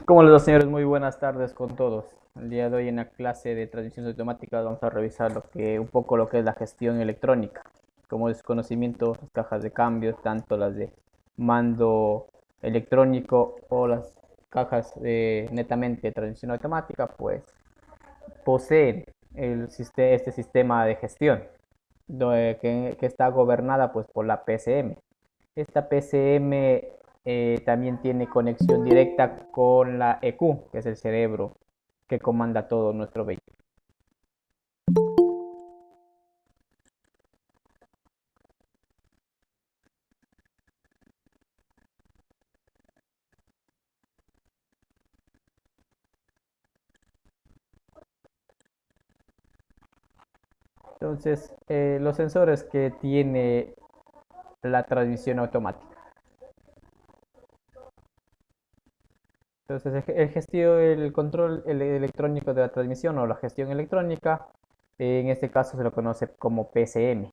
¿Cómo les va, señores? Muy buenas tardes con todos. El día de hoy en la clase de transmisiones automáticas vamos a revisar un poco lo que es la gestión electrónica. Como es conocimiento, las cajas de cambios, tanto las de mando electrónico o las cajas de netamente transmisión automática, pues poseen este sistema de gestión que está gobernada pues por la PCM. Esta PCM también tiene conexión directa con la EQ, que es el cerebro que comanda todo nuestro vehículo. Entonces, los sensores que tiene la transmisión automática. Entonces, el control electrónico de la transmisión o la gestión electrónica, en este caso se lo conoce como PCM.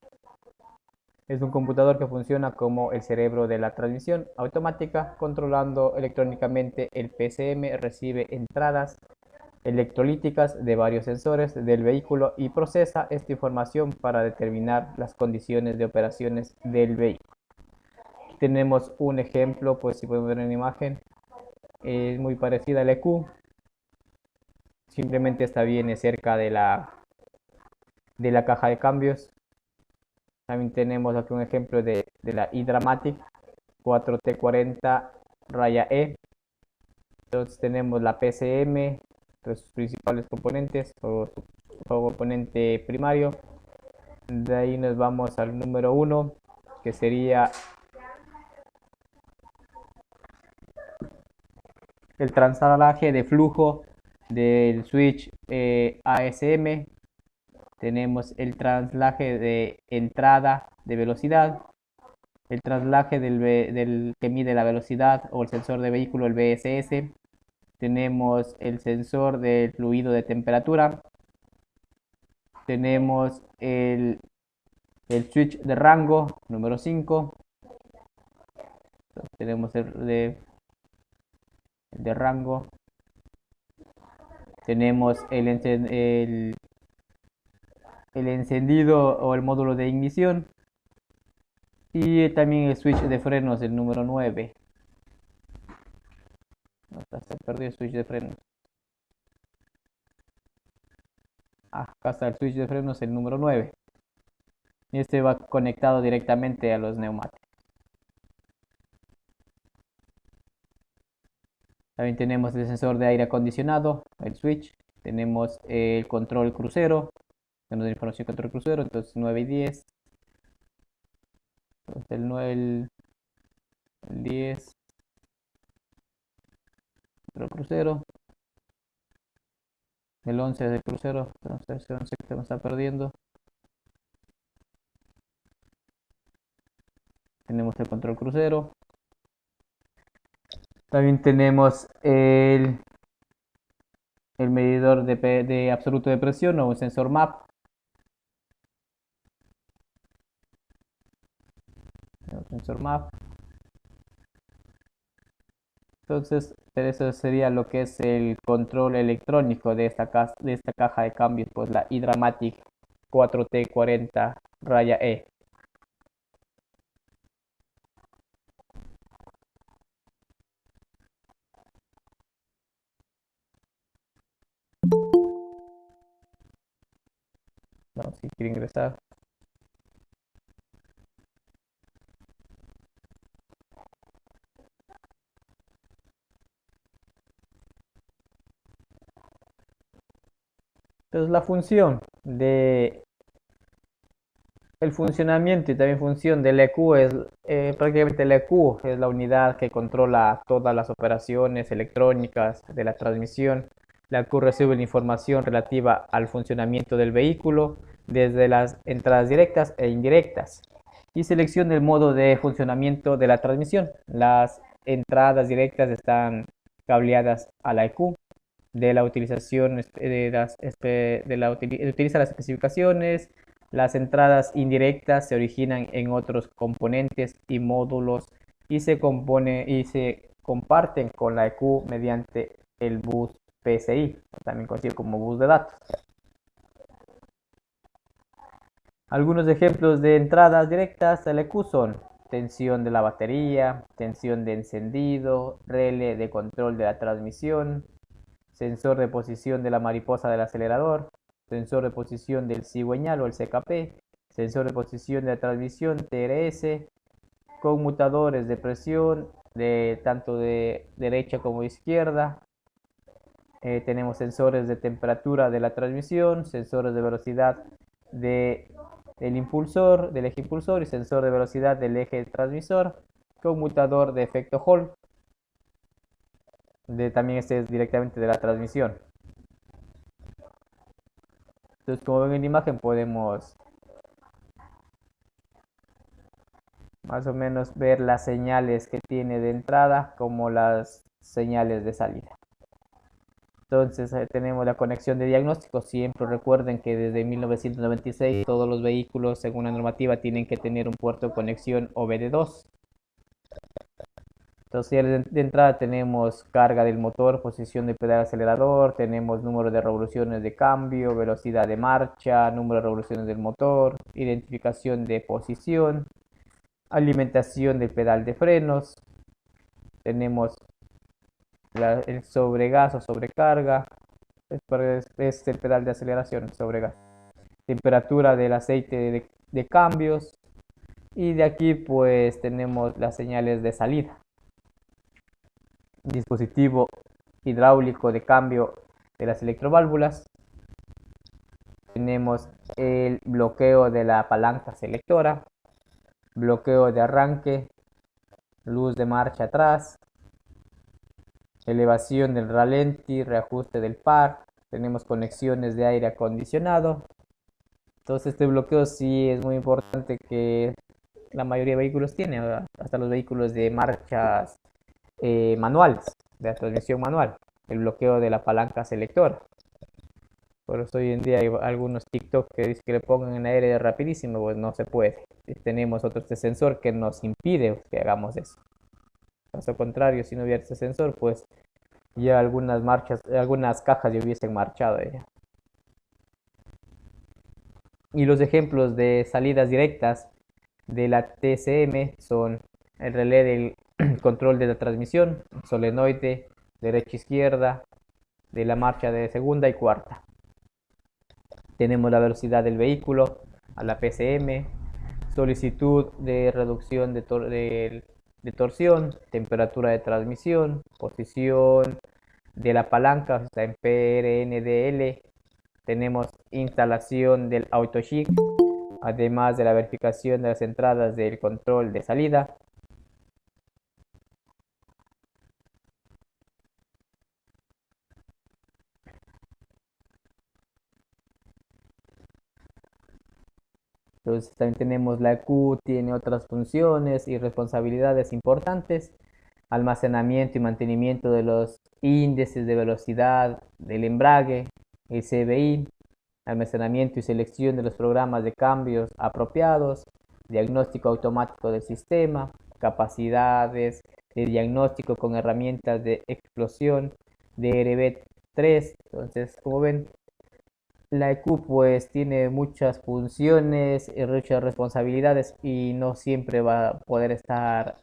Es un computador que funciona como el cerebro de la transmisión automática, controlando electrónicamente el PCM, recibe entradas electrolíticas de varios sensores del vehículo y procesa esta información para determinar las condiciones de operaciones del vehículo. Aquí tenemos un ejemplo, pues si podemos ver en la imagen, es muy parecida al EQ, simplemente esta viene cerca de la caja de cambios. También tenemos aquí un ejemplo de la iDramatic 4T40 raya E. Entonces tenemos la PCM, sus principales componentes o su componente primario. De ahí nos vamos al número 1, que sería el translaje de flujo del switch ASM. Tenemos el translaje de entrada de velocidad, el translaje del que mide la velocidad o el sensor de vehículo, el VSS. Tenemos el sensor del fluido de temperatura. Tenemos el switch de rango número 5. Tenemos el de rango. Tenemos el encendido o el módulo de ignición. Y también el switch de frenos, el número 9. Se perdió el switch de frenos. Acá está el switch de frenos, el número 9. Y este va conectado directamente a los neumáticos. También tenemos el sensor de aire acondicionado, el switch. Tenemos el control crucero. Tenemos la información control crucero, entonces 9 y 10. Entonces el 9, el 10. Control crucero. El 11 del crucero. Entonces el 11 que se me está perdiendo. Tenemos el control crucero. También tenemos el medidor de absoluto de presión o un sensor MAP. El sensor MAP. Entonces, eso sería lo que es el control electrónico de esta caja de cambios, pues la iDramatic 4T40 raya E. ¿No? Si quiere ingresar. Entonces, la función de el funcionamiento y también función del EQ es prácticamente el EQ es la unidad que controla todas las operaciones electrónicas de la transmisión. La EQ recibe la información relativa al funcionamiento del vehículo desde las entradas directas e indirectas y selecciona el modo de funcionamiento de la transmisión. Las entradas directas están cableadas a la EQ de la utilización utiliza las especificaciones. Las entradas indirectas se originan en otros componentes y módulos y se comparten con la EQ mediante el bus PCI, también conocido como bus de datos. Algunos ejemplos de entradas directas al EQ son tensión de la batería, tensión de encendido, relé de control de la transmisión, sensor de posición de la mariposa del acelerador, sensor de posición del cigüeñal o el CKP, sensor de posición de la transmisión TRS, conmutadores de presión de tanto de derecha como de izquierda. Tenemos sensores de temperatura de la transmisión, sensores de velocidad de, del impulsor, del eje impulsor y sensor de velocidad del eje transmisor, conmutador de efecto Hall. También este es directamente de la transmisión. Entonces, como ven en la imagen, podemos más o menos ver las señales que tiene de entrada como las señales de salida. Entonces tenemos la conexión de diagnóstico. Siempre recuerden que desde 1996 todos los vehículos, según la normativa, tienen que tener un puerto de conexión OBD2. Entonces de entrada tenemos carga del motor, posición del pedal acelerador, tenemos número de revoluciones de cambio, velocidad de marcha, número de revoluciones del motor, identificación de posición, alimentación del pedal de frenos, tenemos el sobregas o sobrecarga, es el pedal de aceleración, sobregas, temperatura del aceite de cambios, y de aquí pues tenemos las señales de salida, dispositivo hidráulico de cambio de las electroválvulas, tenemos el bloqueo de la palanca selectora, bloqueo de arranque, luz de marcha atrás, elevación del ralenti, reajuste del par, tenemos conexiones de aire acondicionado. Entonces este bloqueo sí es muy importante, que la mayoría de vehículos tiene, hasta los vehículos de marchas manuales, de la transmisión manual, el bloqueo de la palanca selectora. Por eso hoy en día hay algunos TikTok que dicen que le pongan en aire rapidísimo, pues no se puede. Tenemos otro sensor que nos impide que hagamos eso. Caso contrario, si no hubiera este sensor, pues ya algunas cajas ya hubiesen marchado ya. Y los ejemplos de salidas directas de la TCM son el relé del control de la transmisión, solenoide, derecha-izquierda, de la marcha de segunda y cuarta. Tenemos la velocidad del vehículo a la PCM, solicitud de reducción de torsión, temperatura de transmisión, posición de la palanca, está en PRNDL. Tenemos instalación del AutoShift, además de la verificación de las entradas del control de salida. Entonces también tenemos la EQ, tiene otras funciones y responsabilidades importantes: almacenamiento y mantenimiento de los índices de velocidad del embrague, el CVI, almacenamiento y selección de los programas de cambios apropiados, diagnóstico automático del sistema, capacidades de diagnóstico con herramientas de explosión de RB3. Entonces, como ven, la EQ pues tiene muchas funciones, muchas responsabilidades, y no siempre va a poder estar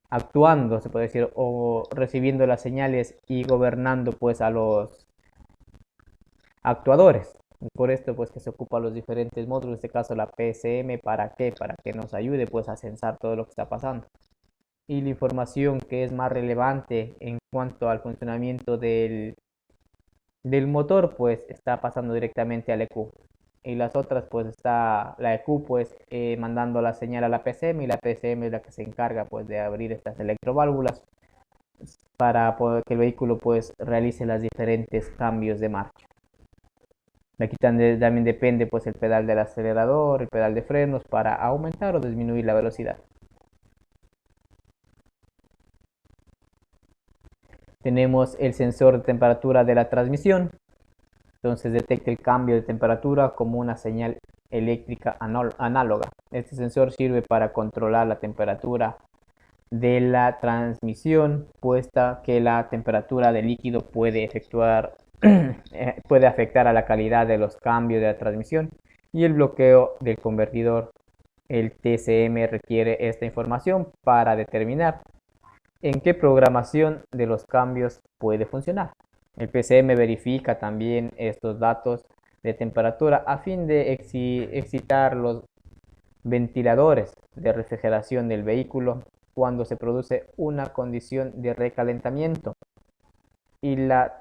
actuando, se puede decir, o recibiendo las señales y gobernando pues a los actuadores. Por esto pues que se ocupa los diferentes módulos, en este caso la PSM. ¿Para qué? Para que nos ayude pues a censar todo lo que está pasando, y la información que es más relevante en cuanto al funcionamiento del motor pues está pasando directamente al EQ, y las otras pues está la EQ pues mandando la señal a la PCM, y la PCM es la que se encarga pues de abrir estas electroválvulas para que el vehículo pues realice los diferentes cambios de marcha. Aquí también depende pues el pedal del acelerador, el pedal de frenos, para aumentar o disminuir la velocidad. Tenemos el sensor de temperatura de la transmisión. Entonces detecta el cambio de temperatura como una señal eléctrica análoga. Este sensor sirve para controlar la temperatura de la transmisión, puesta que la temperatura del líquido puede puede afectar a la calidad de los cambios de la transmisión, y el bloqueo del convertidor, el TCM, requiere esta información para determinar en qué programación de los cambios puede funcionar. El PCM verifica también estos datos de temperatura a fin de excitar los ventiladores de refrigeración del vehículo cuando se produce una condición de recalentamiento y la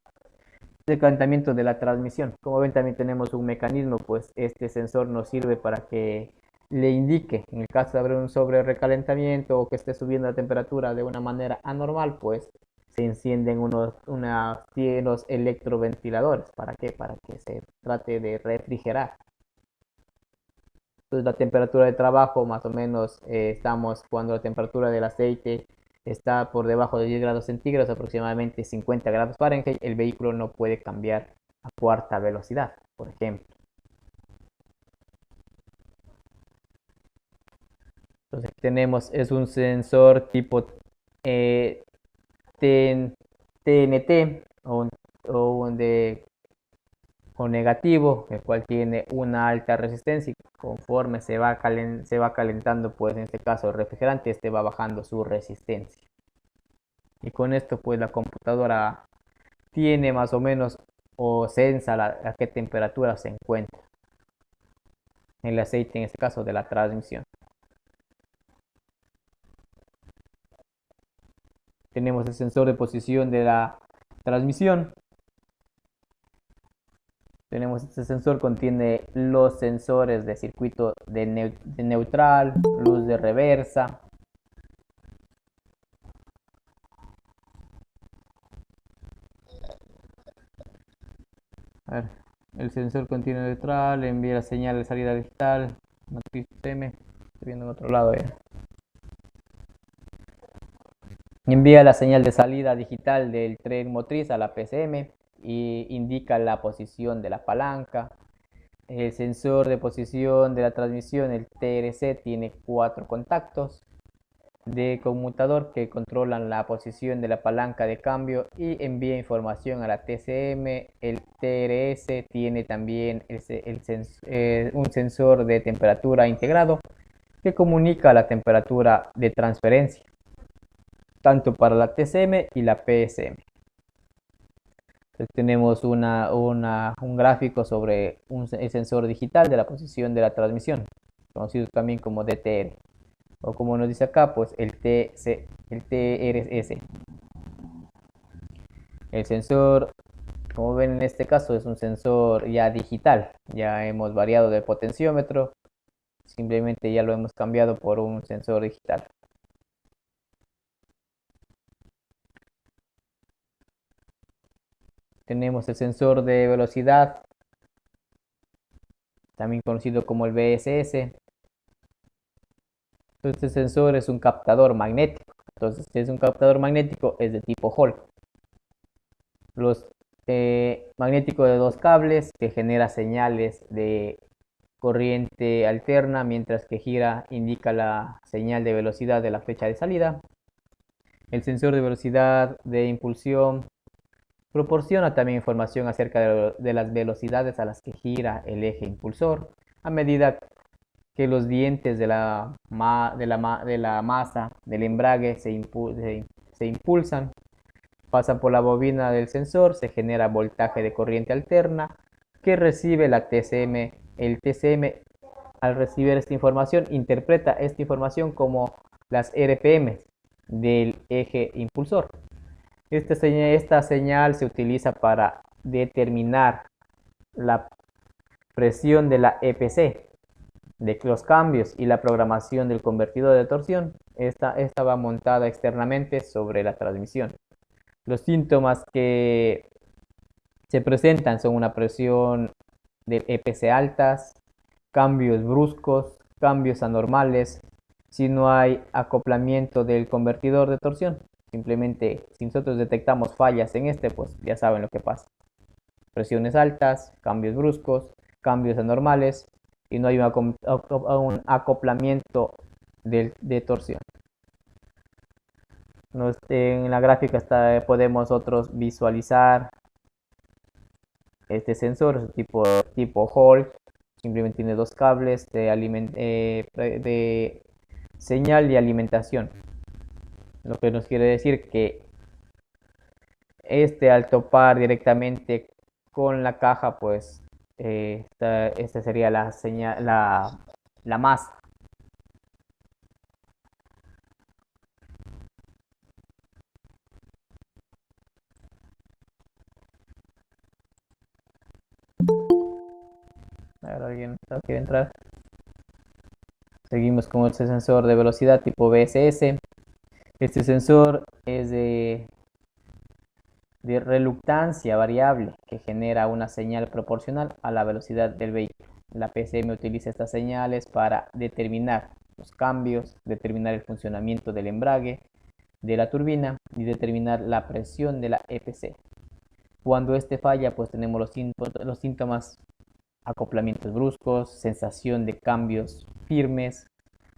recalentamiento de la transmisión. Como ven, también tenemos un mecanismo, pues este sensor nos sirve para que le indique, en el caso de haber un sobre recalentamiento o que esté subiendo la temperatura de una manera anormal, pues se encienden unos electroventiladores. ¿Para qué? Para que se trate de refrigerar. Entonces la temperatura de trabajo, más o menos, estamos cuando la temperatura del aceite está por debajo de 10 grados centígrados, aproximadamente 50 grados Fahrenheit, el vehículo no puede cambiar a cuarta velocidad, por ejemplo. Entonces tenemos, es un sensor tipo eh, TNT o negativo, el cual tiene una alta resistencia, y conforme se va calentando, pues en este caso el refrigerante, este va bajando su resistencia. Y con esto, pues la computadora tiene más o menos o sensa a qué temperatura se encuentra el aceite, en este caso de la transmisión. Tenemos el sensor de posición de la transmisión. Tenemos este sensor, contiene los sensores de circuito de neutral, luz de reversa. A ver, el sensor contiene neutral, envía la señal de salida digital, matriz M, estoy viendo en otro lado ya. Envía la señal de salida digital del tren motriz a la PCM y indica la posición de la palanca. El sensor de posición de la transmisión, el TRC, tiene 4 contactos de conmutador que controlan la posición de la palanca de cambio y envía información a la TCM. El TRS tiene también un sensor de temperatura integrado que comunica la temperatura de transferencia, tanto para la TCM y la PSM. Entonces tenemos un gráfico sobre el sensor digital de la posición de la transmisión, conocido también como DTR, o como nos dice acá, pues el TRS. El sensor, como ven en este caso, es un sensor ya digital. Ya hemos variado de potenciómetro, simplemente ya lo hemos cambiado por un sensor digital. Tenemos el sensor de velocidad, también conocido como el VSS. Este sensor es un captador magnético. Entonces, si es un captador magnético, es de tipo Hall. Los magnéticos de 2 cables, que genera señales de corriente alterna, mientras que gira indica la señal de velocidad de la flecha de salida. El sensor de velocidad de impulsión proporciona también información acerca de las velocidades a las que gira el eje impulsor a medida que los dientes de la masa del embrague se impulsan, pasan por la bobina del sensor, se genera voltaje de corriente alterna que recibe la TCM. El TCM, al recibir esta información, interpreta esta información como las RPM del eje impulsor. Esta señal se utiliza para determinar la presión de la EPC, de los cambios, y la programación del convertidor de torsión. Esta va montada externamente sobre la transmisión. Los síntomas que se presentan son una presión de EPC altas, cambios bruscos, cambios anormales, si no hay acoplamiento del convertidor de torsión. Simplemente, si nosotros detectamos fallas en este, pues ya saben lo que pasa. Presiones altas, cambios bruscos, cambios anormales, y no hay un acoplamiento de torsión. En la gráfica podemos nosotros visualizar este sensor tipo Hall. Simplemente tiene dos cables de señal y alimentación. Lo que nos quiere decir que al topar directamente con la caja, pues esta sería la señal, la masa. A ver, ¿alguien quiere entrar? Seguimos con este sensor de velocidad tipo BSS. Este sensor es de reluctancia variable que genera una señal proporcional a la velocidad del vehículo. La PCM utiliza estas señales para determinar los cambios, determinar el funcionamiento del embrague de la turbina y determinar la presión de la EPC. Cuando este falla, pues tenemos los síntomas: acoplamientos bruscos, sensación de cambios firmes,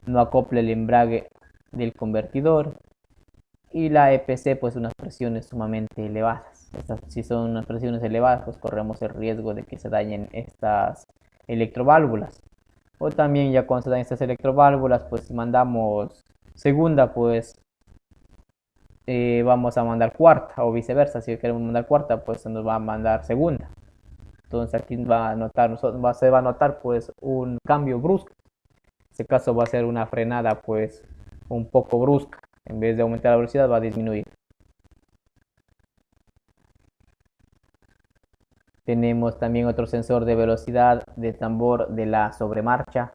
no acopla el embrague del convertidor, y la EPC, pues unas presiones sumamente elevadas. Si son unas presiones elevadas, pues corremos el riesgo de que se dañen estas electroválvulas. O también ya cuando se dañan estas electroválvulas, pues si mandamos segunda, pues vamos a mandar cuarta, o viceversa. Si queremos mandar cuarta, pues se nos va a mandar segunda. Entonces aquí se va a notar pues un cambio brusco. En este caso va a ser una frenada pues un poco brusca. En vez de aumentar la velocidad, va a disminuir. Tenemos también otro sensor de velocidad de tambor de la sobremarcha,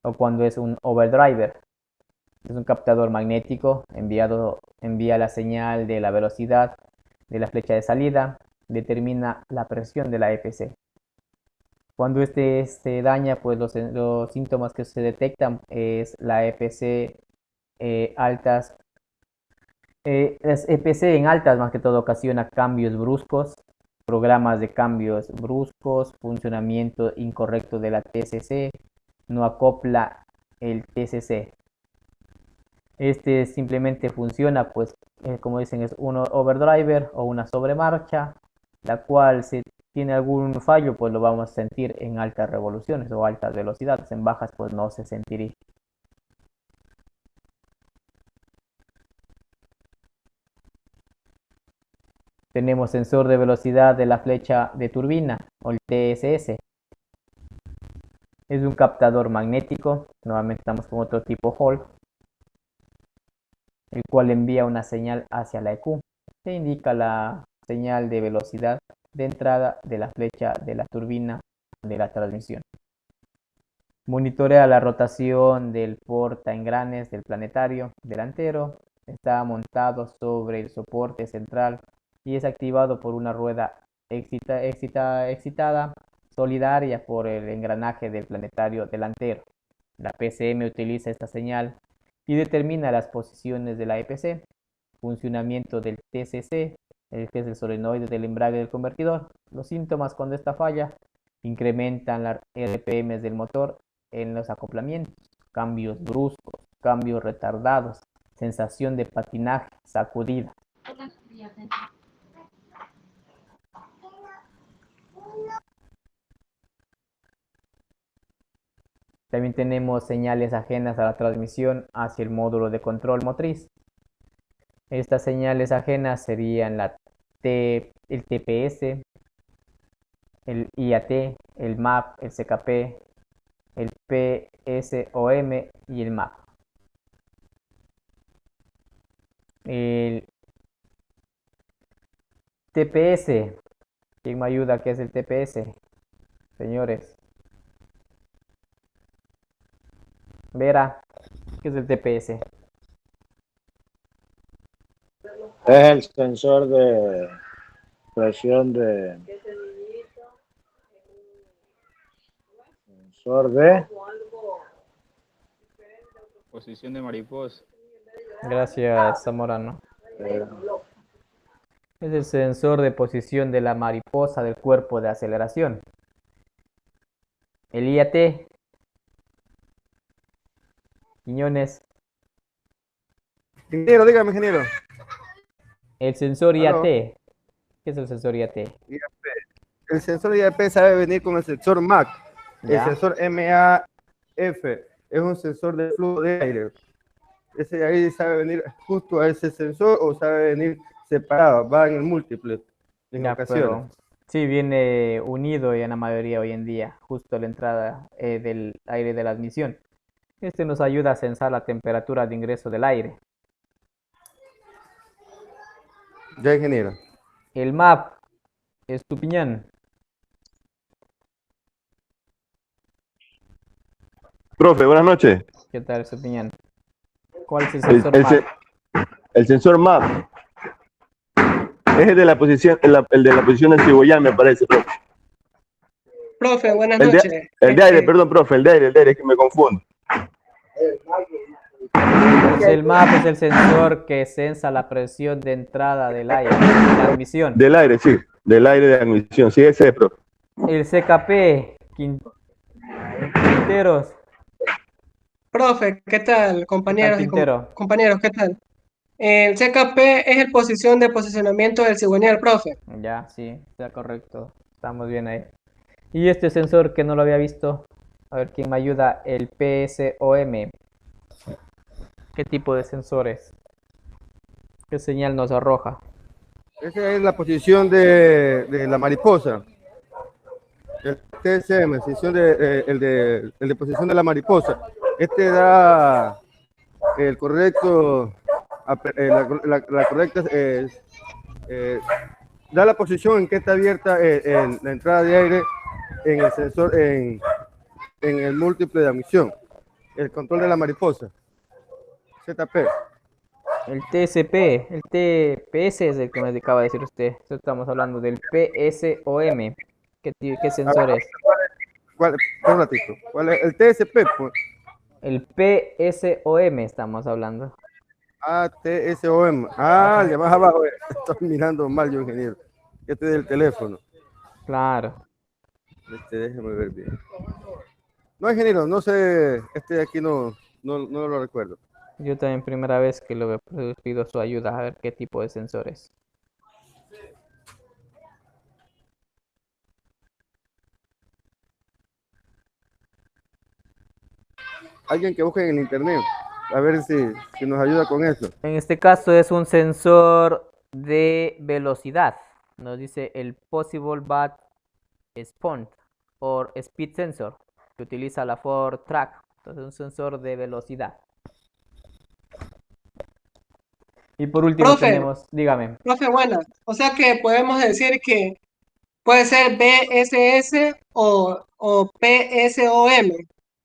o cuando es un overdriver. Es un captador magnético, envía la señal de la velocidad de la flecha de salida, determina la presión de la EPC. Cuando este se daña, pues los síntomas que se detectan es la EPC altas. Las EPC en altas más que todo ocasiona cambios bruscos, programas de cambios bruscos, funcionamiento incorrecto de la TCC, no acopla el TCC. Este simplemente funciona, pues, como dicen, es un overdriver o una sobremarcha, la cual si tiene algún fallo, pues lo vamos a sentir en altas revoluciones o altas velocidades. En bajas, pues no se sentiría. Tenemos sensor de velocidad de la flecha de turbina o el TSS. Es un captador magnético, nuevamente estamos con otro tipo Hall, el cual envía una señal hacia la EQ, que indica la señal de velocidad de entrada de la flecha de la turbina de la transmisión. Monitorea la rotación del portaengranes del planetario delantero. Está montado sobre el soporte central y es activado por una rueda excitada solidaria por el engranaje del planetario delantero. La PCM utiliza esta señal y determina las posiciones de la EPC, funcionamiento del TCC, que es el solenoide del embrague del convertidor. Los síntomas cuando esta falla: incrementan las RPM del motor en los acoplamientos, cambios bruscos, cambios retardados, sensación de patinaje, sacudida. También tenemos señales ajenas a la transmisión hacia el módulo de control motriz. Estas señales ajenas serían el TPS, el IAT, el MAP, el CKP, el PSOM y el MAP. El TPS, ¿quién me ayuda? ¿Qué es el TPS? Señores. Vera, ¿qué es el TPS? Es el sensor de presión de posición de mariposa. Gracias, Zamorano. Es el sensor de posición de la mariposa del cuerpo de aceleración. El IAT, Quiñones. Ingeniero, dígame, ingeniero. El sensor Aló. IAT. ¿Qué es el sensor IAT? El sensor IAP sabe venir con el sensor MAC. El ¿Ya? sensor MAF es un sensor de flujo de aire. Ese de ahí sabe venir justo a ese sensor o sabe venir separado, va en el múltiple en Ya, ocasiones. pero sí viene unido ya en la mayoría hoy en día, justo a la entrada del aire de la admisión. Este nos ayuda a censar la temperatura de ingreso del aire. Ya, ingeniero. El MAP, Estupiñán. Profe, buenas noches. ¿Qué tal, Estupiñán? ¿Cuál es el El, sensor el MAP? el sensor MAP es el de la posición, el de la posición del cigüeñal, me parece, profe. Profe, buenas El noches. de aire, perdón, profe, el de aire, es que me confundo. Pues el MAP es el sensor que sensa la presión de entrada del aire, de la admisión. Del aire, sí, del aire de admisión, sí, ese es, profe. El CKP, Quinteros. Profe, ¿qué tal, compañeros y Quintero? compañeros? ¿Qué tal? El CKP es el posición de posicionamiento del cigüeñal, profe. Ya, sí, está correcto. Estamos bien ahí. Y este sensor que no lo había visto, a ver quién me ayuda, el PSOM. ¿Qué tipo de sensores? ¿Qué señal nos arroja? Esa es la posición de la mariposa. El TSM, el de posición de la mariposa. Este da el correcto, la correcta, da la posición en que está abierta en la entrada de aire en el sensor, en el múltiple de admisión. El control de la mariposa. ZP. El TSP, el TPS es el que me acaba de decir usted. Estamos hablando del PSOM. ¿Qué sensor es? ¿Cuál, un ratito. ¿Cuál es? El TSP, pues. El PSOM estamos hablando. TSOM. Ah, el de más abajo. Estoy mirando mal yo, ingeniero. Este es del teléfono. Claro. Déjeme ver bien. No, ingeniero, no sé. Este de aquí no lo recuerdo. Yo también primera vez que lo pido su ayuda a ver qué tipo de sensores. Alguien que busque en el internet. A ver si nos ayuda con eso. En este caso es un sensor de velocidad. Nos dice el Possible Bad Spont o Speed Sensor, que utiliza la Ford Track. Entonces, un sensor de velocidad. Y por último Profe. tenemos, dígame. Profe, buenas. O sea que podemos decir que puede ser BSS o PSOM.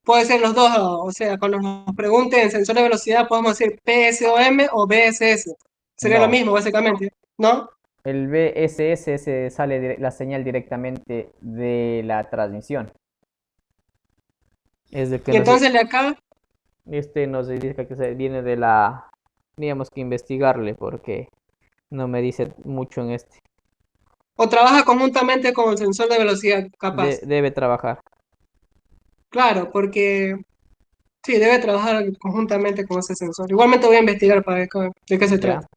Puede ser los dos. O sea, cuando nos pregunten sensor de velocidad, podemos decir PSOM o BSS. Sería lo No. mismo, básicamente, ¿no? El BSS se sale la señal directamente de la transmisión. Es de que Y entonces de acá, este nos dice que se viene de la... Teníamos que investigarle porque no me dice mucho en este. o trabaja conjuntamente con el sensor de velocidad, capaz. Debe trabajar. Claro, porque sí, debe trabajar conjuntamente con ese sensor. Igualmente voy a investigar para ver de qué se Ya. trata.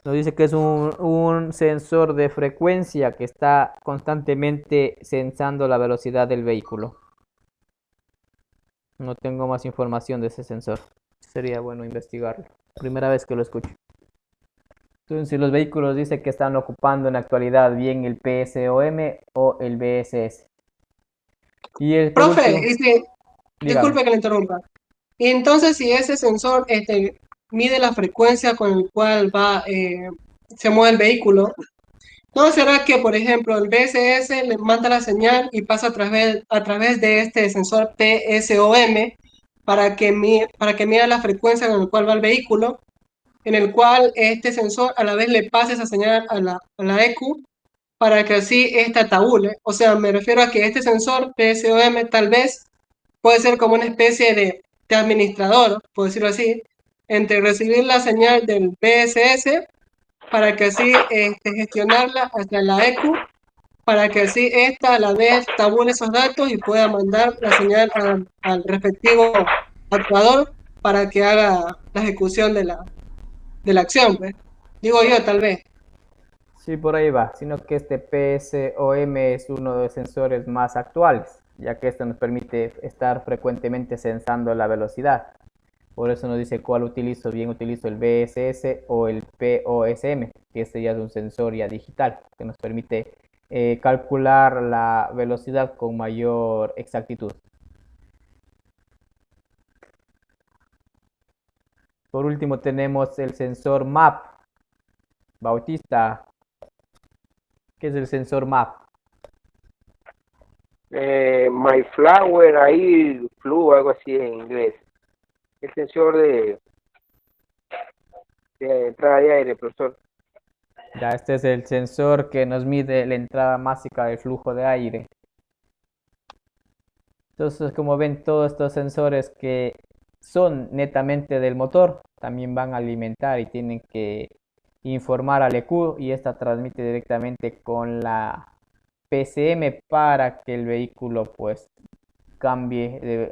Nos dice que es un sensor de frecuencia que está constantemente sensando la velocidad del vehículo. No tengo más información de ese sensor. Sería bueno investigarlo. Primera vez que lo escucho. Entonces, los vehículos dicen que están ocupando en la actualidad bien el PSOM o el BSS. Y el Profe, dígame. disculpe que le interrumpa. Y entonces, si ese sensor mide la frecuencia con el cual se mueve el vehículo, ¿no será que, por ejemplo, el BSS le manda la señal y pasa a través de este sensor PSOM para que mida la frecuencia con la cual va el vehículo, en el cual este sensor a la vez le pase esa señal a la EQ para que así esta tabule? O sea, me refiero a que este sensor PSOM tal vez puede ser como una especie de administrador, por decirlo así, entre recibir la señal del BSS para que así gestionarla hacia la ECU, para que así esta a la vez tabule esos datos y pueda mandar la señal al respectivo actuador para que haga la ejecución de la acción, pues. Digo yo, tal vez. Sí, por ahí va, sino que este PSOM es uno de los sensores más actuales, ya que esto nos permite estar frecuentemente sensando la velocidad. Por eso nos dice cuál utilizo, bien utilizo el BSS o el POSM, que este ya es un sensor ya digital, que nos permite calcular la velocidad con mayor exactitud. Por último tenemos el sensor MAP. Bautista, ¿qué es el sensor MAP? My Flower, ahí, Flu, algo así en inglés. El sensor de entrada de aire, profesor. Ya este es el sensor que nos mide la entrada máxima del flujo de aire. Entonces, como ven, todos estos sensores que son netamente del motor también van a alimentar y tienen que informar al ECU y esta transmite directamente con la PCM para que el vehículo pues cambie,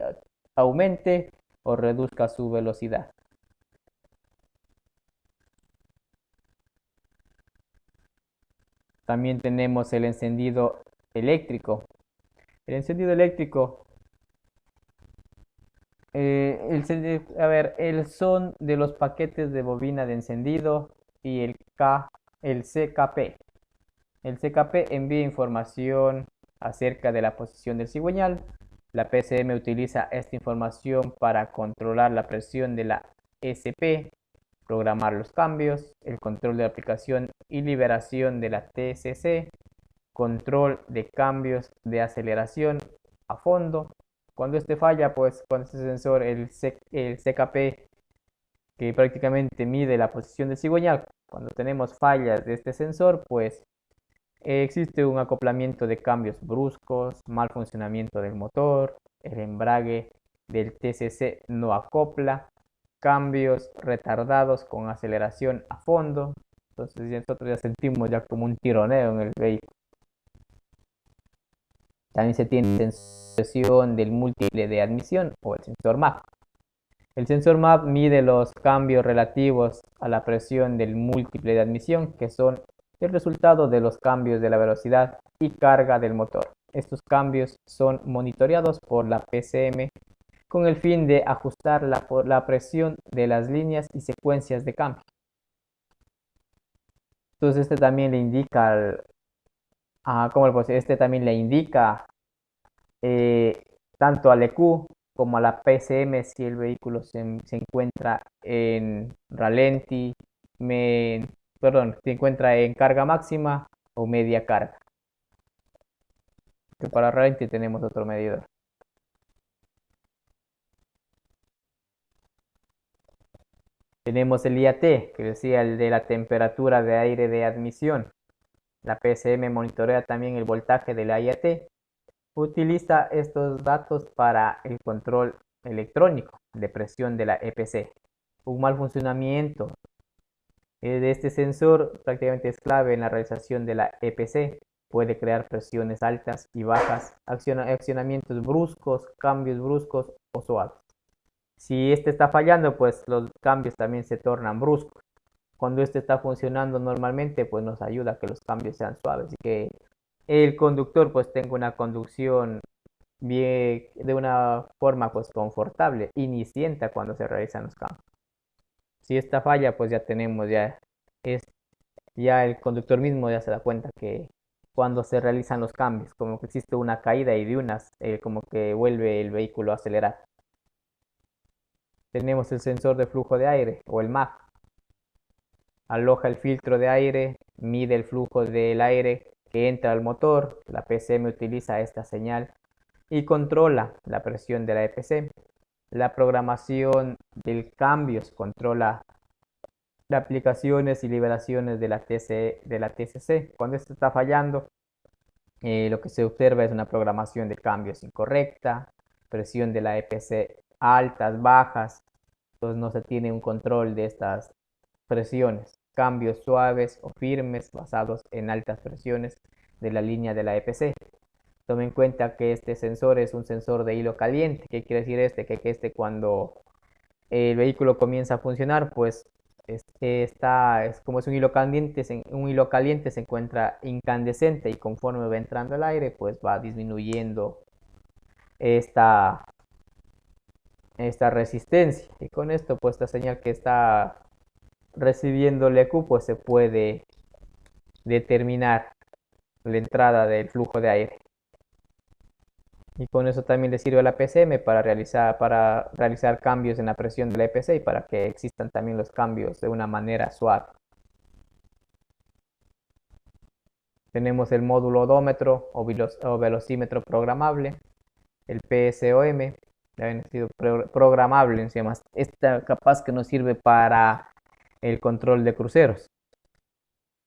aumente o reduzca su velocidad. También tenemos el encendido eléctrico. El encendido eléctrico, el son de los paquetes de bobina de encendido y el CKP. El CKP envía información acerca de la posición del cigüeñal. La PCM utiliza esta información para controlar la presión de la SP, programar los cambios, el control de aplicación y liberación de la TCC, control de cambios de aceleración a fondo. Cuando este falla, pues con este sensor, el CKP, que prácticamente mide la posición del cigüeñal, cuando tenemos fallas de este sensor, pues existe un acoplamiento de cambios bruscos, mal funcionamiento del motor, el embrague del TCC no acopla, cambios retardados con aceleración a fondo. Entonces nosotros ya sentimos ya como un tironeo en el vehículo. También se tiene sensor del múltiple de admisión o el sensor MAP. El sensor MAP mide los cambios relativos a la presión del múltiple de admisión, que son el resultado de los cambios de la velocidad y carga del motor. Estos cambios son monitoreados por la PCM con el fin de ajustar la presión de las líneas y secuencias de cambio. Entonces este también le indica este también le indica tanto al EQ como a la PCM si el vehículo se encuentra en ralenti, se encuentra en carga máxima o media carga. Que para ralenti tenemos otro medidor. Tenemos el IAT, que decía el de la temperatura de aire de admisión. La PCM monitorea también el voltaje de la IAT. Utiliza estos datos para el control electrónico de presión de la EPC. Un mal funcionamiento de este sensor prácticamente es clave en la realización de la EPC. Puede crear presiones altas y bajas, accionamientos bruscos, cambios bruscos o suaves. Si este está fallando, pues los cambios también se tornan bruscos. Cuando este está funcionando normalmente, pues nos ayuda a que los cambios sean suaves y que el conductor pues tenga una conducción bien, de una forma pues confortable y ni sienta cuando se realizan los cambios. Si esta falla, pues ya tenemos, ya el conductor mismo ya se da cuenta que cuando se realizan los cambios, como que existe una caída y de unas, como que vuelve el vehículo a acelerar. Tenemos el sensor de flujo de aire o el MAF. Aloja el filtro de aire, mide el flujo del aire que entra al motor. La PCM utiliza esta señal y controla la presión de la EPC. La programación del cambios controla las aplicaciones y liberaciones de la TCC. Cuando esto está fallando, lo que se observa es una programación de cambios incorrecta, presión de la EPC altas, bajas, entonces no se tiene un control de estas presiones. cambios suaves o firmes basados en altas presiones de la línea de la EPC. Tome en cuenta que este sensor es un sensor de hilo caliente. ¿Qué quiere decir este? Que cuando el vehículo comienza a funcionar, pues como es un hilo caliente, se encuentra incandescente, y conforme va entrando el aire, pues va disminuyendo esta resistencia, y con esto, pues esta señal que está recibiendo el EQ, pues se puede determinar la entrada del flujo de aire. Y con eso también le sirve a la PCM para realizar cambios en la presión de la EPC, y para que existan también los cambios de una manera suave. Tenemos el módulo odómetro o velocímetro programable, el PSOM, ha sido programable, se llama. Esta capaz que nos sirve para el control de cruceros.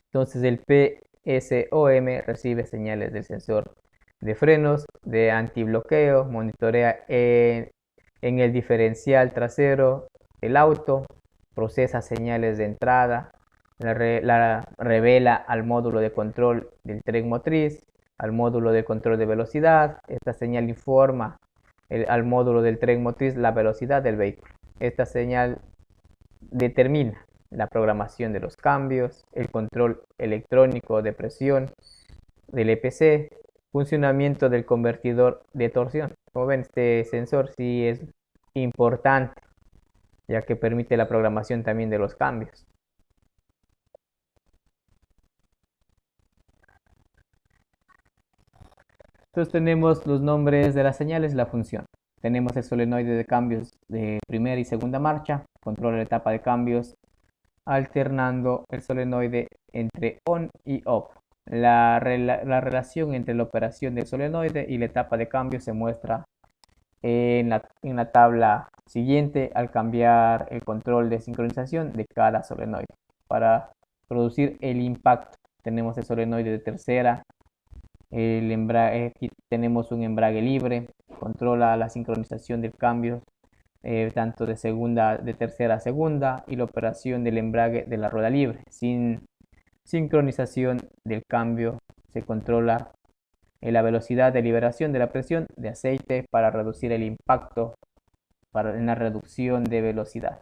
Entonces el PSOM recibe señales del sensor de frenos, de antibloqueo, monitorea en el diferencial trasero el auto, procesa señales de entrada, la revela al módulo de control del tren motriz, al módulo de control de velocidad. Esta señal informa al módulo del tren motriz la velocidad del vehículo. Esta señal determina la programación de los cambios, el control electrónico de presión del EPC, funcionamiento del convertidor de torsión. Como ven, este sensor sí es importante, ya que permite la programación también de los cambios. Entonces tenemos los nombres de las señales, la función. Tenemos el solenoide de cambios de primera y segunda marcha, controla la etapa de cambios alternando el solenoide entre on y off. La relación entre la operación del solenoide y la etapa de cambio se muestra en la tabla siguiente al cambiar el control de sincronización de cada solenoide. Para producir el impacto tenemos el solenoide de tercera, el embrague, aquí tenemos un embrague libre, controla la sincronización del cambio tanto de tercera a segunda, y la operación del embrague de la rueda libre. Sin sincronización del cambio se controla la velocidad de liberación de la presión de aceite para reducir el impacto en la reducción de velocidad.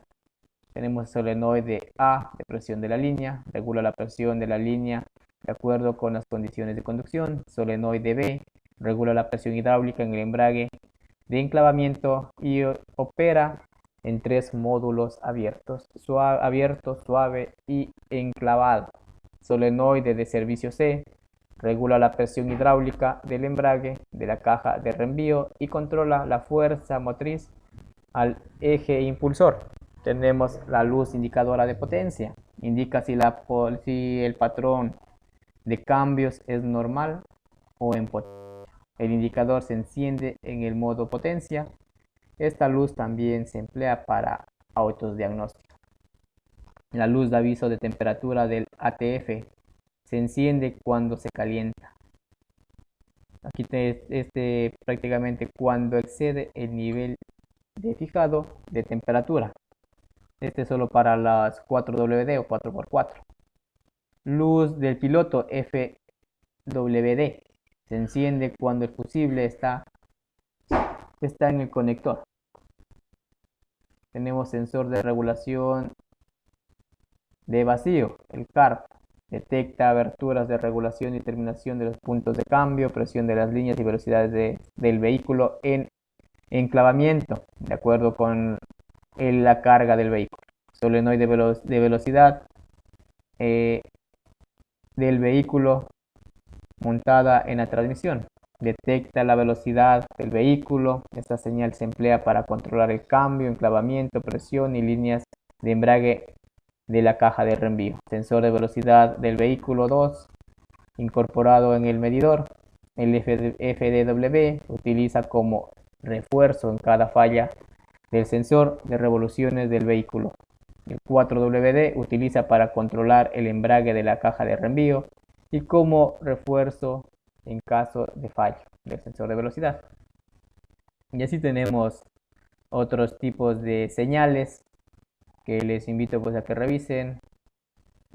Tenemos el solenoide A de presión de la línea, regula la presión de la línea de acuerdo con las condiciones de conducción. Solenoide B regula la presión hidráulica en el embrague de enclavamiento y opera en 3 módulos abiertos, suave y enclavado. Solenoide de servicio C regula la presión hidráulica del embrague de la caja de reenvío y controla la fuerza motriz al eje impulsor. Tenemos la luz indicadora de potencia, indica si el patrón de cambios es normal o en potencia. El indicador se enciende en el modo potencia. Esta luz también se emplea para autodiagnóstico. La luz de aviso de temperatura del ATF se enciende cuando se calienta. Aquí prácticamente cuando excede el nivel de fijado de temperatura. Este es solo para las 4WD o 4x4. Luz del piloto FWD se enciende cuando el fusible está en el conector. Tenemos sensor de regulación de vacío, el CARP. Detecta aberturas de regulación y terminación de los puntos de cambio, presión de las líneas y velocidades del vehículo en enclavamiento, de acuerdo con la carga del vehículo. Solenoide de velocidad del vehículo montada en la transmisión. Detecta la velocidad del vehículo. Esta señal se emplea para controlar el cambio, enclavamiento, presión y líneas de embrague de la caja de reenvío. Sensor de velocidad del vehículo 2 incorporado en el medidor. El FDW utiliza como refuerzo en cada falla del sensor de revoluciones del vehículo. El 4WD utiliza para controlar el embrague de la caja de reenvío y como refuerzo en caso de fallo del sensor de velocidad. Y así tenemos otros tipos de señales que les invito pues a que revisen.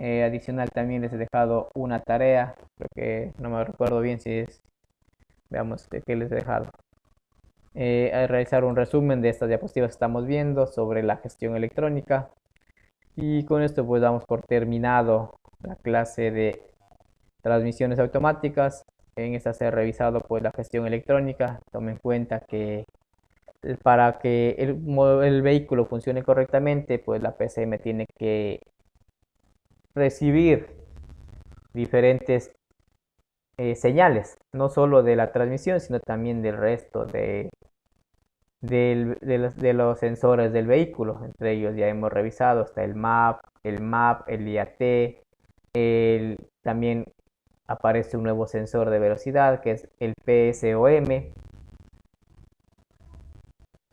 Adicional también les he dejado una tarea, creo que no me recuerdo bien si es, veamos de qué les he dejado. A realizar un resumen de estas diapositivas que estamos viendo sobre la gestión electrónica. Y con esto pues damos por terminado la clase de transmisiones automáticas. En esta se ha revisado pues la gestión electrónica. Tomen en cuenta que para que el vehículo funcione correctamente, pues la PCM tiene que recibir diferentes señales, no solo de la transmisión, sino también del resto de los sensores del vehículo. Entre ellos ya hemos revisado, está el MAP, el IAT, también aparece un nuevo sensor de velocidad que es el PSOM.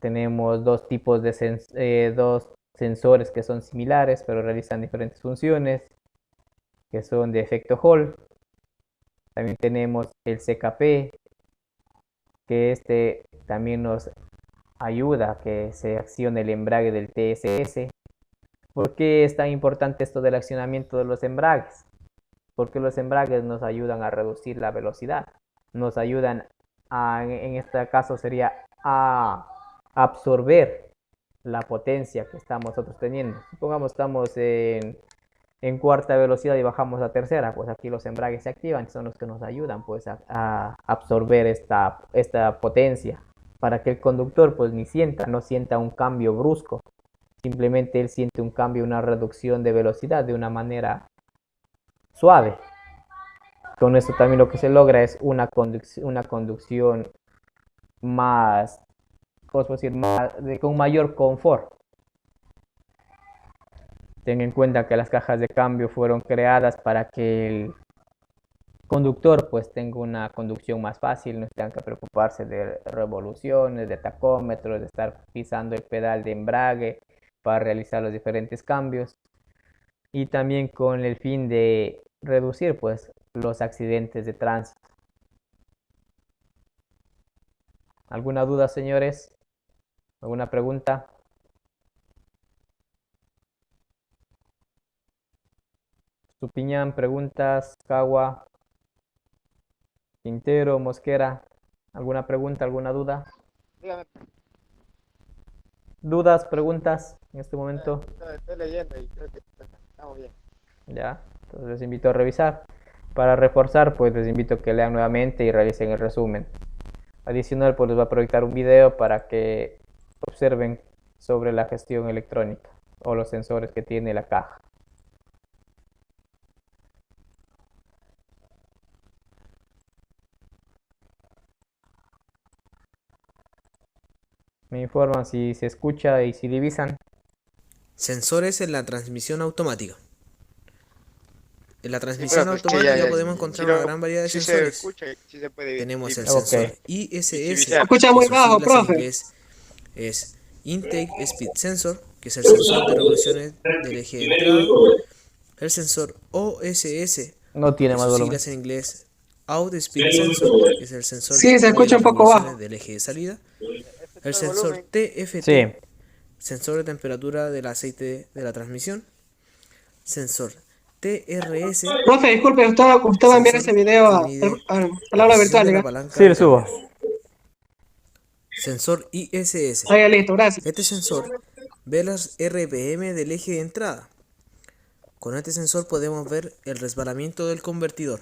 Tenemos dos tipos de dos sensores que son similares pero realizan diferentes funciones, que son de efecto Hall. También tenemos el CKP, que este también nos ayuda a que se accione el embrague del TSS. ¿Por qué es tan importante esto del accionamiento de los embragues? Porque los embragues nos ayudan a reducir la velocidad, nos ayudan en este caso sería a absorber la potencia que estamos nosotros teniendo. Supongamos estamos en cuarta velocidad y bajamos a tercera, pues aquí los embragues se activan, son los que nos ayudan pues a absorber esta potencia, para que el conductor pues no sienta un cambio brusco, simplemente él siente un cambio, una reducción de velocidad de una manera suave. Con esto también lo que se logra es una conducción más, ¿cómo puedo decir? Con mayor confort. Ten en cuenta que las cajas de cambio fueron creadas para que el conductor pues tenga una conducción más fácil, no tenga que preocuparse de revoluciones, de tacómetros, de estar pisando el pedal de embrague para realizar los diferentes cambios, y también con el fin de reducir pues los accidentes de tránsito. ¿Alguna duda, señores? ¿Alguna pregunta? Supiñán, preguntas, Cagua, Quintero, Mosquera, ¿alguna pregunta, alguna duda? Dígame. ¿Dudas, preguntas en este momento? Estoy leyendo y creo que estamos bien. Ya, entonces les invito a revisar. Para reforzar, pues les invito a que lean nuevamente y realicen el resumen. Adicional, pues les voy a proyectar un video para que observen sobre la gestión electrónica o los sensores que tiene la caja. Me informan si se escucha y si divisan. Sensores en la transmisión automática. En la transmisión automática podemos encontrar una gran variedad de sensores. Tenemos el sensor ISS, Escucha muy bajo, profe. es Intake Speed Sensor, que es el sensor de revoluciones del eje de entrada. El sensor OSS, No tiene más volumen. siglas en inglés Out Speed Sensor, que es el sensor Sí, se escucha un poco bajo. del eje de salida. El sensor TFT, sensor de temperatura del aceite de la transmisión. Sensor TRS. Profe, disculpe, usted va a enviar ese video al aula virtual, ¿no? Sí, lo subo. Sensor ISS. Ah, ya, listo, gracias. Este sensor ve las RPM del eje de entrada. Con este sensor podemos ver el resbalamiento del convertidor.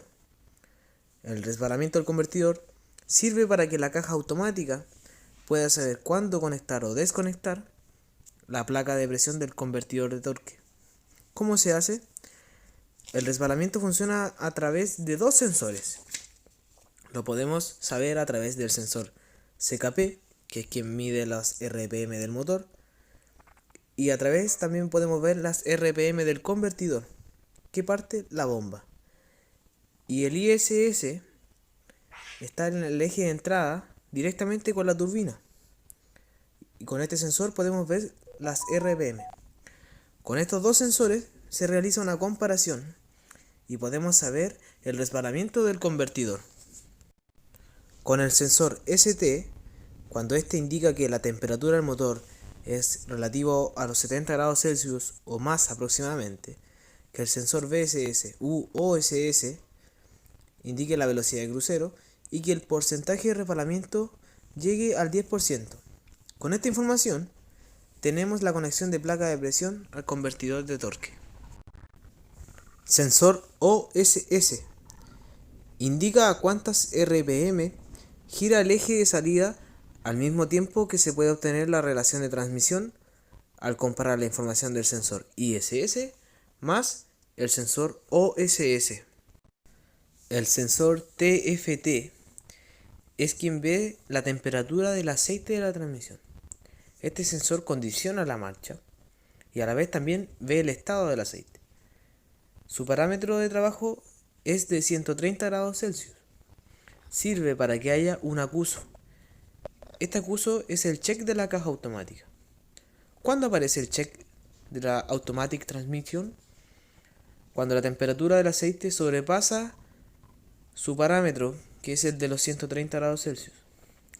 El resbalamiento del convertidor sirve para que la caja automática pueda saber cuándo conectar o desconectar la placa de presión del convertidor de torque. ¿Cómo se hace? El resbalamiento funciona a través de dos sensores. Lo podemos saber a través del sensor CKP, que es quien mide las RPM del motor, y a través también podemos ver las RPM del convertidor, que parte la bomba. Y el ISS está en el eje de entrada directamente con la turbina, y con este sensor podemos ver las RPM. Con estos dos sensores se realiza una comparación y podemos saber el resbalamiento del convertidor. Con el sensor ST, cuando este indica que la temperatura del motor es relativo a los 70 grados Celsius o más aproximadamente, que el sensor VSS u OSS indique la velocidad de crucero y que el porcentaje de resbalamiento llegue al 10%. Con esta información tenemos la conexión de placa de presión al convertidor de torque. Sensor OSS indica a cuántas RPM gira el eje de salida al mismo tiempo que se puede obtener la relación de transmisión al comparar la información del sensor ISS más el sensor OSS. El sensor TFT es quien ve la temperatura del aceite de la transmisión. Este sensor condiciona la marcha y a la vez también ve el estado del aceite. Su parámetro de trabajo es de 130 grados Celsius. Sirve para que haya un acuso. Este acuso es el check de la caja automática. ¿Cuándo aparece el check de la Automatic Transmission? Cuando la temperatura del aceite sobrepasa su parámetro, que es el de los 130 grados Celsius.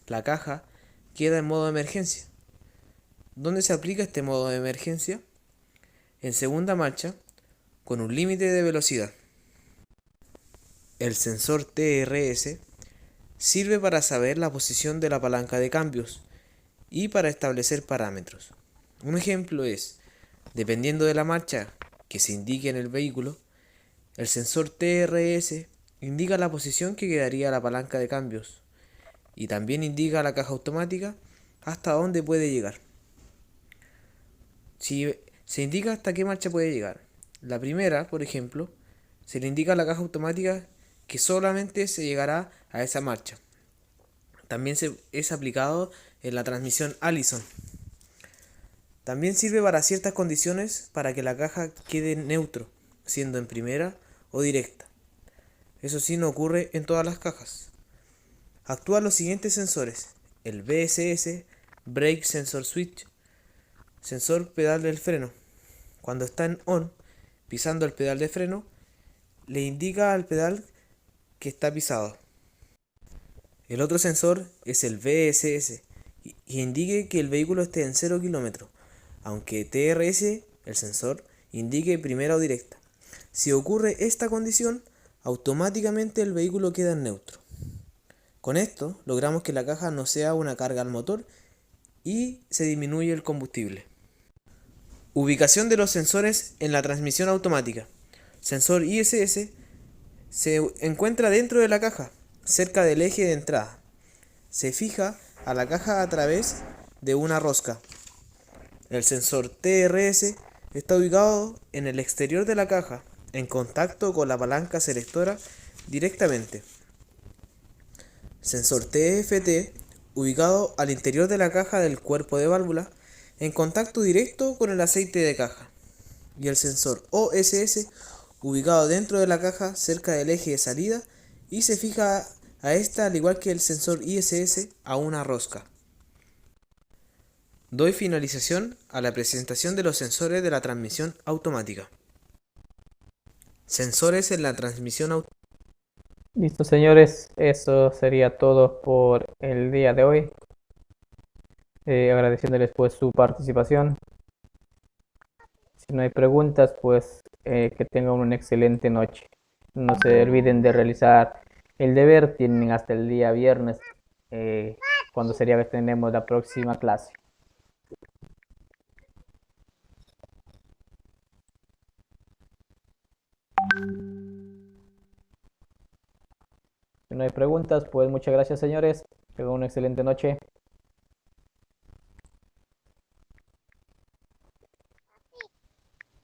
La caja queda en modo de emergencia. ¿Dónde se aplica este modo de emergencia? En segunda marcha, con un límite de velocidad. El sensor TRS sirve para saber la posición de la palanca de cambios y para establecer parámetros. Un ejemplo es, dependiendo de la marcha que se indique en el vehículo, el sensor TRS indica la posición que quedaría la palanca de cambios y también indica a la caja automática hasta dónde puede llegar. Si se indica hasta qué marcha puede llegar. La primera, por ejemplo, se le indica a la caja automática que solamente se llegará a esa marcha. También es aplicado en la transmisión Allison. También sirve para ciertas condiciones para que la caja quede neutro, siendo en primera o directa. Eso sí no ocurre en todas las cajas. Actúan los siguientes sensores: el BSS, Brake Sensor Switch, sensor pedal del freno. Cuando está en on, pisando el pedal de freno, le indica al pedal que está pisado. El otro sensor es el VSS y indique que el vehículo esté en 0 km, aunque TRS, el sensor, indique primera o directa. Si ocurre esta condición, automáticamente el vehículo queda en neutro. Con esto logramos que la caja no sea una carga al motor y se disminuye el combustible. Ubicación de los sensores en la transmisión automática. Sensor ISS se encuentra dentro de la caja, cerca del eje de entrada. Se fija a la caja a través de una rosca. El sensor TRS está ubicado en el exterior de la caja, en contacto con la palanca selectora directamente. Sensor TFT ubicado al interior de la caja del cuerpo de válvula, en contacto directo con el aceite de caja. Y el sensor OSS ubicado dentro de la caja cerca del eje de salida y se fija a esta, al igual que el sensor ISS, a una rosca. Doy finalización a la presentación de los sensores de la transmisión automática. Sensores en la transmisión automática. Listo, señores, eso sería todo por el día de hoy. Agradeciéndoles pues su participación. Si no hay preguntas, pues que tengan una excelente noche. No se olviden de realizar el deber. Tienen hasta el día viernes, cuando sería que tenemos la próxima clase. Si no hay preguntas, pues muchas gracias, señores. Tengan una excelente noche.